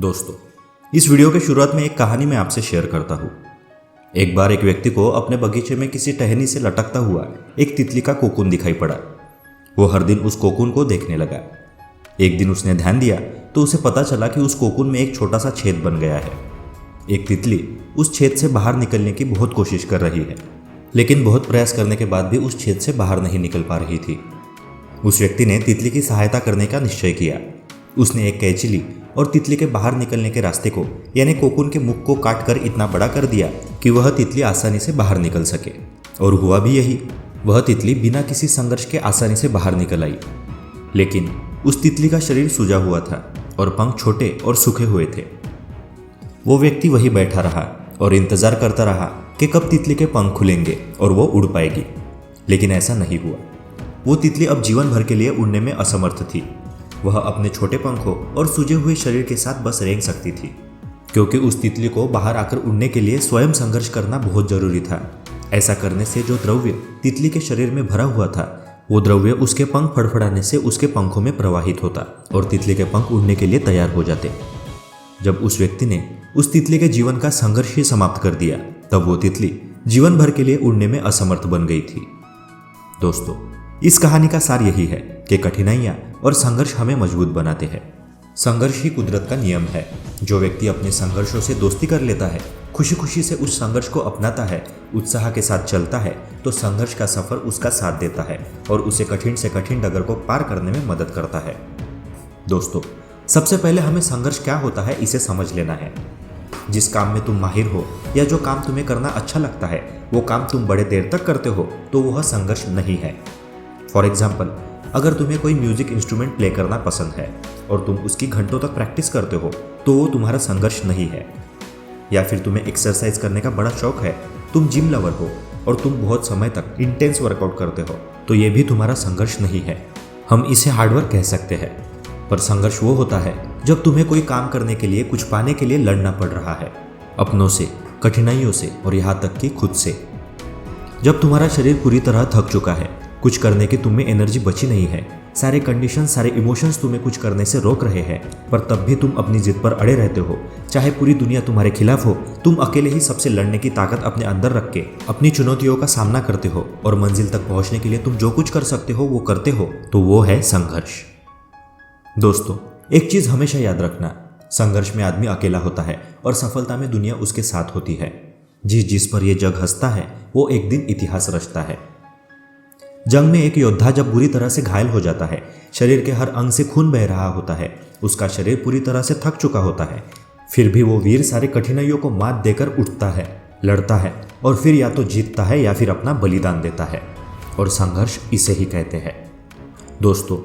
दोस्तों, इस वीडियो के शुरुआत में एक कहानी मैं आपसे शेयर करता हूँ। एक बार एक व्यक्ति को अपने बगीचे में किसी टहनी से लटकता हुआ एक तितली का कोकून दिखाई पड़ा। वो हर दिन उस कोकून को देखने लगा। एक दिन उसने ध्यान दिया तो उसे पता चला कि उस कोकून में एक छोटा सा छेद बन गया है। एक तितली उस छेद से बाहर निकलने की बहुत कोशिश कर रही है, लेकिन बहुत प्रयास करने के बाद भी उस छेद से बाहर नहीं निकल पा रही थी। उस व्यक्ति ने तितली की सहायता करने का निश्चय किया। उसने एक कैंची ली और तितली के बाहर निकलने के रास्ते को यानी कोकून के मुख को काट कर इतना बड़ा कर दिया कि वह तितली आसानी से बाहर निकल सके। और हुआ भी यही। वह तितली बिना किसी संघर्ष के आसानी से बाहर निकल आई। लेकिन उस तितली का शरीर सूजा हुआ था और पंख छोटे और सूखे हुए थे। वो व्यक्ति वहीं बैठा रहा और इंतजार करता रहा कि कब तितली के पंख खुलेंगे और वो उड़ पाएगी। लेकिन ऐसा नहीं हुआ। वो तितली अब जीवन भर के लिए उड़ने में असमर्थ थी। वह अपने छोटे पंखों और सूजे हुए शरीर के साथ बस रेंग सकती थी, क्योंकि उस तितली को बाहर आकर उड़ने के लिए स्वयं संघर्ष करना बहुत जरूरी था। ऐसा करने से जो द्रव्य तितली के शरीर में भरा हुआ था, वो द्रव्य उसके पंख फड़फड़ाने से उसके पंखों में प्रवाहित होता और तितली के पंख उड़ने के लिए तैयार हो जाते। जब उस व्यक्ति ने उस तितली के जीवन का संघर्ष ही समाप्त कर दिया, तब वो तितली जीवन भर के लिए उड़ने में असमर्थ बन गई थी। दोस्तों, इस कहानी का सार यही है कि कठिनाइयाँ और संघर्ष हमें मजबूत बनाते हैं। संघर्ष ही कुदरत का नियम है। जो व्यक्ति अपने संघर्षों से दोस्ती कर लेता है, खुशी खुशी से उस संघर्ष को अपनाता है, उत्साह के साथ चलता है, तो संघर्ष का सफर उसका साथ देता है और उसे कठिन से कठिन डगर को पार करने में मदद करता है। दोस्तों, सबसे पहले हमें संघर्ष क्या होता है इसे समझ लेना है। जिस काम में तुम माहिर हो या जो काम तुम्हें करना अच्छा लगता है, वो काम तुम बड़े देर तक करते हो तो वह संघर्ष नहीं है। फॉर एग्जाम्पल, अगर तुम्हें कोई म्यूजिक इंस्ट्रूमेंट प्ले करना पसंद है और तुम उसकी घंटों तक प्रैक्टिस करते हो तो वो तुम्हारा संघर्ष नहीं है। या फिर तुम्हें एक्सरसाइज करने का बड़ा शौक है, तुम जिम लवर हो और तुम बहुत समय तक इंटेंस वर्कआउट करते हो, तो ये भी तुम्हारा संघर्ष नहीं है। हम इसे हार्डवर्क कह सकते हैं। पर संघर्ष वो होता है जब तुम्हें कोई काम करने के लिए, कुछ पाने के लिए लड़ना पड़ रहा है, अपनों से, कठिनाइयों से और यहाँ तक कि खुद से। जब तुम्हारा शरीर पूरी तरह थक चुका है, कुछ करने की तुम में एनर्जी बची नहीं है, सारे कंडीशन, सारे इमोशंस तुम्हें कुछ करने से रोक रहे हैं, पर तब भी तुम अपनी जिद पर अड़े रहते हो। चाहे पूरी दुनिया तुम्हारे खिलाफ हो, तुम अकेले ही सबसे लड़ने की ताकत अपने अंदर रख के अपनी चुनौतियों का सामना करते हो और मंजिल तक पहुंचने के लिए तुम जो कुछ कर सकते हो वो करते हो, तो वो है संघर्ष। दोस्तों, एक चीज हमेशा याद रखना, संघर्ष में आदमी अकेला होता है और सफलता में दुनिया उसके साथ होती है। जिस पर यह जग हंसता है वो एक दिन इतिहास रचता है। जंग में एक योद्धा जब बुरी तरह से घायल हो जाता है, शरीर के हर अंग से खून बह रहा होता है, उसका शरीर पूरी तरह से थक चुका होता है, फिर भी वो वीर सारे कठिनाइयों को मात देकर उठता है, लड़ता है और फिर या तो जीतता है या फिर अपना बलिदान देता है। और संघर्ष इसे ही कहते हैं। दोस्तों,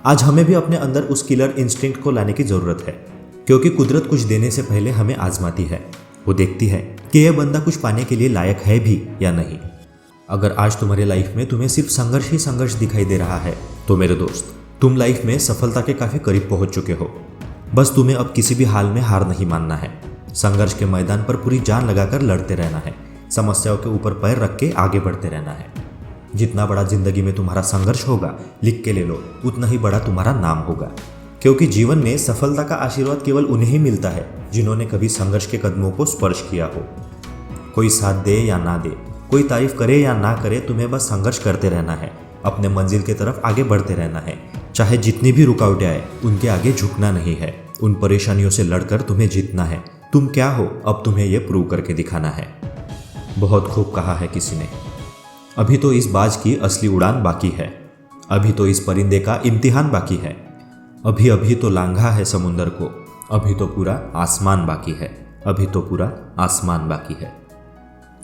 आज हमें भी अपने अंदर उस किलर इंस्टिंक्ट को लाने की जरूरत है, क्योंकि कुदरत कुछ देने से पहले हमें आजमाती है। वो देखती है कि यह बंदा कुछ पाने के लिए लायक है भी या नहीं। अगर आज तुम्हारी लाइफ में तुम्हें सिर्फ संघर्ष ही संघर्ष दिखाई दे रहा है, तो मेरे दोस्त, तुम लाइफ में सफलता के काफी करीब पहुंच चुके हो। बस तुम्हें अब किसी भी हाल में हार नहीं मानना है। संघर्ष के मैदान पर पूरी जान लगाकर लड़ते रहना है। समस्याओं के ऊपर पैर रख के आगे बढ़ते रहना है। जितना बड़ा जिंदगी में तुम्हारा संघर्ष होगा, लिख के ले लो, उतना ही बड़ा तुम्हारा नाम होगा। क्योंकि जीवन में सफलता का आशीर्वाद केवल उन्हें ही मिलता है जिन्होंने कभी संघर्ष के कदमों को स्पर्श किया हो। कोई साथ दे या ना दे, कोई तारीफ करे या ना करे, तुम्हें बस संघर्ष करते रहना है। अपने मंजिल की तरफ आगे बढ़ते रहना है। चाहे जितनी भी रुकावटें आए, उनके आगे झुकना नहीं है। उन परेशानियों से लड़कर तुम्हें जीतना है। तुम क्या हो, अब तुम्हें यह प्रूव करके दिखाना है। बहुत खूब कहा है किसी ने, अभी तो इस बाज की असली उड़ान बाकी है, अभी तो इस परिंदे का इम्तिहान बाकी है, अभी अभी तो लांघा है समुंदर को, अभी तो पूरा आसमान बाकी है, अभी तो पूरा आसमान बाकी है।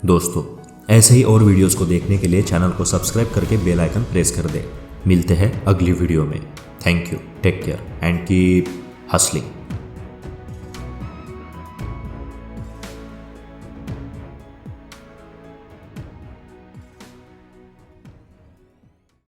दोस्तों, ऐसे ही और वीडियोस को देखने के लिए चैनल को सब्सक्राइब करके बेल आइकन प्रेस कर दें। मिलते हैं अगली वीडियो में। Thank you, take care and keep hustling.